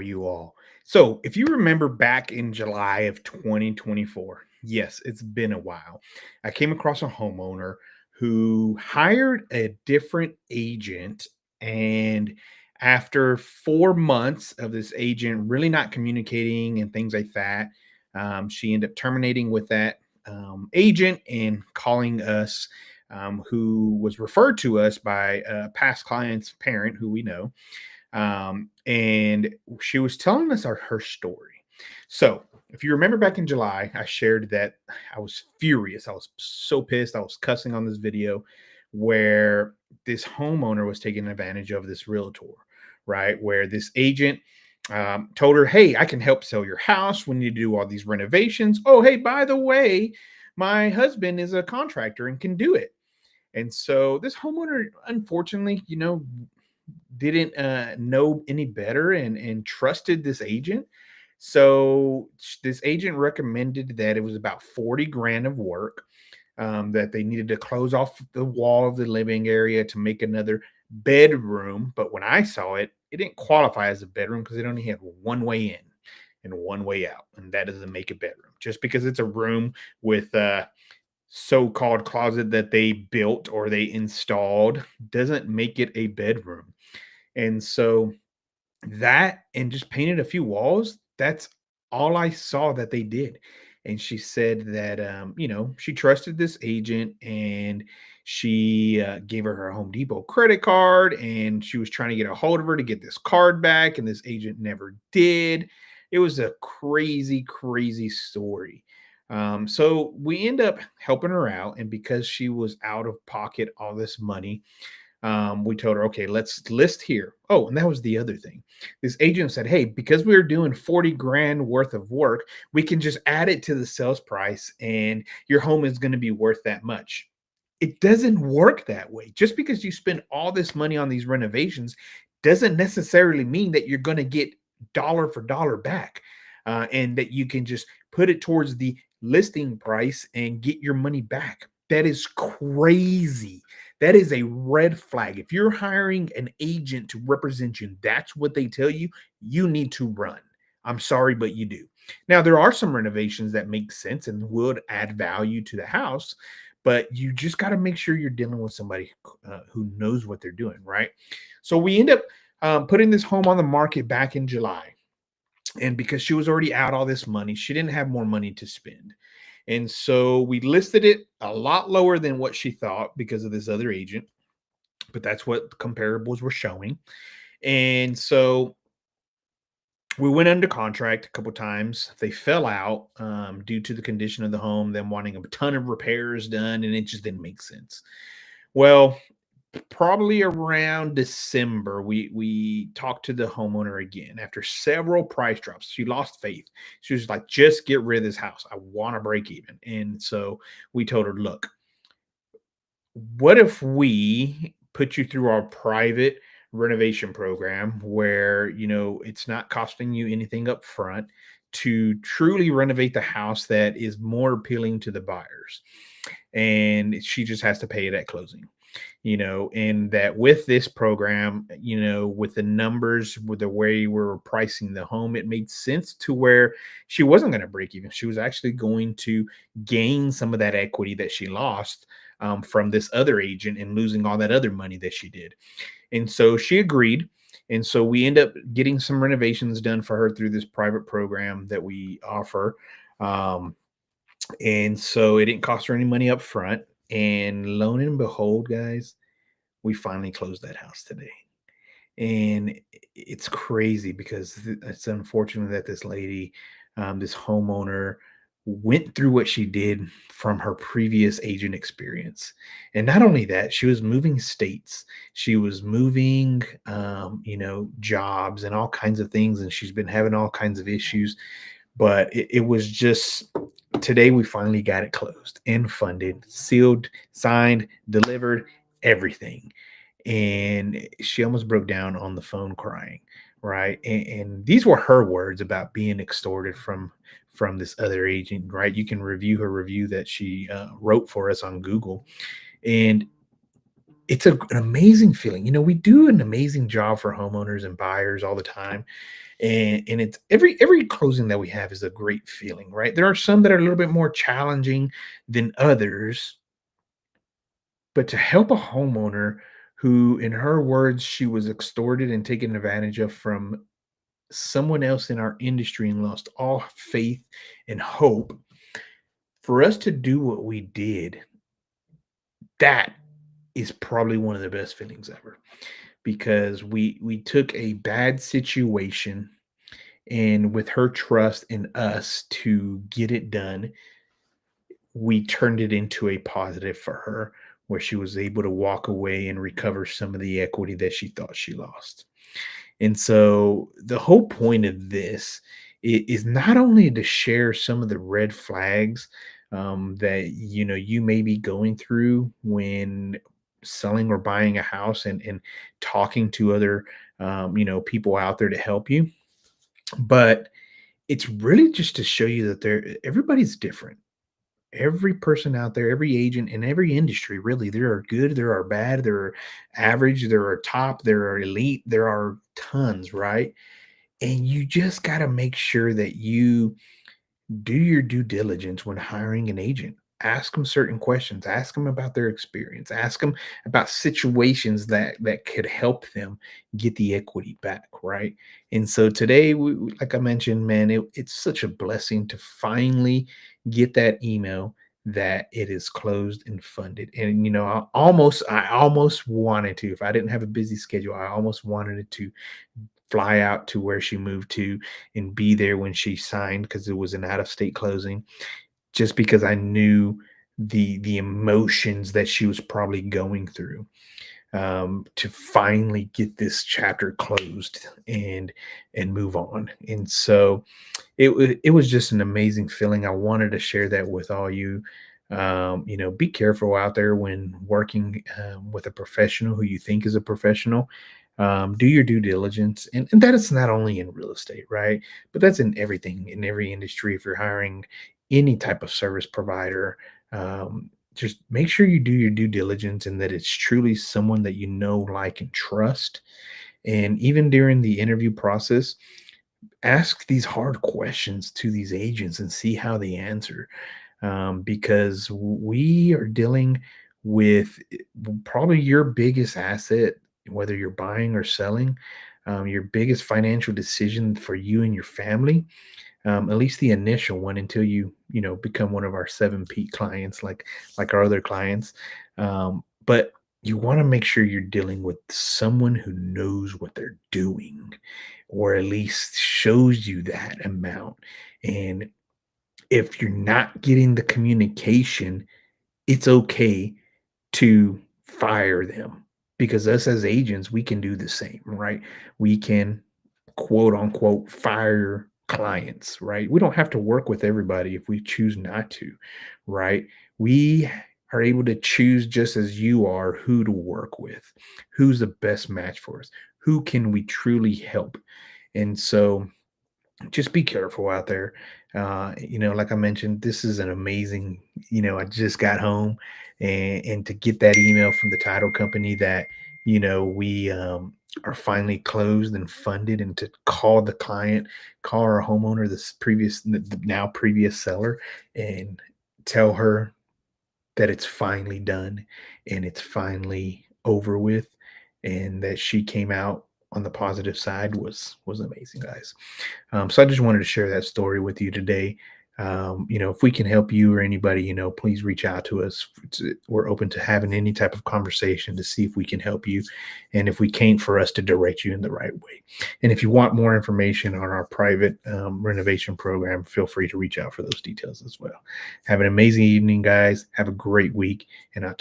for you all. So, if you remember back in July of 2024, yes, it's been a while. I came across a homeowner who hired a different agent. And after 4 months of this agent really not communicating and things like that, she ended up terminating with that agent and calling us, who was referred to us by a past client's parent who we know, and she was telling us her story. So, if you remember back in July, I shared that I was furious. I was so pissed. I was cussing on this video where this homeowner was taking advantage of this realtor, right? Where this agent told her, "Hey, I can help sell your house. We need to do all these renovations. Oh, hey, by the way, my husband is a contractor and can do it." And so this homeowner, unfortunately, didn't know any better and trusted this agent. So this agent recommended that it was about 40 grand of work, that they needed to close off the wall of the living area to make another bedroom. But when I saw it, it didn't qualify as a bedroom because it only had one way in and one way out. And that doesn't make a bedroom. Just because it's a room with a so-called closet that they built or they installed doesn't make it a bedroom. And so that, and just painted a few walls, that's all I saw that they did. And she said that, she trusted this agent, and she gave her Home Depot credit card, and she was trying to get a hold of her to get this card back, and this agent never did. It was a crazy, crazy story. So we end up helping her out. And because she was out of pocket all this money, we told her, okay, let's list here. Oh, and that was the other thing. This agent said, hey, because we are doing 40 grand worth of work, we can just add it to the sales price and your home is going to be worth that much. It doesn't work that way. Just because you spend all this money on these renovations doesn't necessarily mean that you're going to get dollar for dollar back, and that you can just put it towards the listing price and get your money back. That is crazy. That is a red flag. If you're hiring an agent to represent you, and that's what they tell you, you need to run. I'm sorry, but you do. Now, there are some renovations that make sense and would add value to the house, but you just got to make sure you're dealing with somebody who knows what they're doing, right? So we end up putting this home on the market back in July. And because she was already out all this money, she didn't have more money to spend. And so we listed it a lot lower than what she thought because of this other agent, but that's what the comparables were showing. And so we went under contract a couple times. They fell out due to the condition of the home, them wanting a ton of repairs done, and it just didn't make sense. Well, probably around December, we talked to the homeowner again after several price drops. She lost faith. She was like, just get rid of this house. I want to break even. And so we told her, look, what if we put you through our private renovation program where, it's not costing you anything up front to truly renovate the house that is more appealing to the buyers, and she just has to pay it at closing. And that with this program, with the numbers, with the way we were pricing the home, it made sense to where she wasn't going to break even. She was actually going to gain some of that equity that she lost from this other agent and losing all that other money that she did. And so she agreed. And so we end up getting some renovations done for her through this private program that we offer. Um, and so it didn't cost her any money up front. And lo and behold, guys, we finally closed that house today. And it's crazy because it's unfortunate that this lady, this homeowner, went through what she did from her previous agent experience. And not only that, she was moving states, she was moving, jobs and all kinds of things. And she's been having all kinds of issues. But it was just today we finally got it closed and funded, sealed, signed, delivered, everything. And she almost broke down on the phone crying, right? And these were her words about being extorted from this other agent, right? You can review her review that she wrote for us on Google. And it's an amazing feeling. We do an amazing job for homeowners and buyers all the time. And it's every closing that we have is a great feeling, right? There are some that are a little bit more challenging than others, but to help a homeowner who, in her words, she was extorted and taken advantage of from someone else in our industry and lost all faith and hope, for us to do what we did, that is probably one of the best feelings ever, because we took a bad situation, and with her trust in us to get it done, we turned it into a positive for her, where she was able to walk away and recover some of the equity that she thought she lost. And so the whole point of this is not only to share some of the red flags that you may be going through when selling or buying a house, and talking to other people out there to help you, but it's really just to show you that everybody's different. Every person out there, every agent in every industry, really, there are good, there are bad, there are average, there are top, there are elite, there are tons, right? And you just got to make sure that you do your due diligence when hiring an agent. Ask them certain questions. Ask them about their experience. Ask them about situations that could help them get the equity back, right? And so today, like I mentioned, man, it's such a blessing to finally get that email that it is closed and funded. And I almost wanted to, if I didn't have a busy schedule, I almost wanted it to fly out to where she moved to and be there when she signed, because it was an out of state closing, just because I knew the emotions that she was probably going through, to finally get this chapter closed and move on. And so it was just an amazing feeling. I wanted to share that with all you. Be careful out there when working with a professional who you think is a professional. Do your due diligence, and that is not only in real estate, right? But that's in everything, in every industry. If you're hiring any type of service provider, just make sure you do your due diligence and that it's truly someone that you know, like, and trust. And even during the interview process, ask these hard questions to these agents and see how they answer, because we are dealing with probably your biggest asset, whether you're buying or selling, your biggest financial decision for you and your family, at least the initial one, until you become one of our 7P clients, like our other clients. But you want to make sure you're dealing with someone who knows what they're doing, or at least shows you that amount. And if you're not getting the communication, it's okay to fire them, because us as agents, we can do the same, right? We can, quote unquote, fire clients, right? We don't have to work with everybody if we choose not to, right? We are able to choose, just as you are, who to work with, who's the best match for us, who can we truly help. And so just be careful out there. Like I mentioned, this is an amazing, I just got home, and to get that email from the title company that, we are finally closed and funded, and to call the client, call our homeowner, the now previous seller, and tell her that it's finally done and it's finally over with, and that she came out on the positive side, was amazing, guys. So I just wanted to share that story with you today. If we can help you or anybody, please reach out to us. We're open to having any type of conversation to see if we can help you. And if we can't, for us to direct you in the right way. And if you want more information on our private renovation program, feel free to reach out for those details as well. Have an amazing evening, guys. Have a great week. And I'll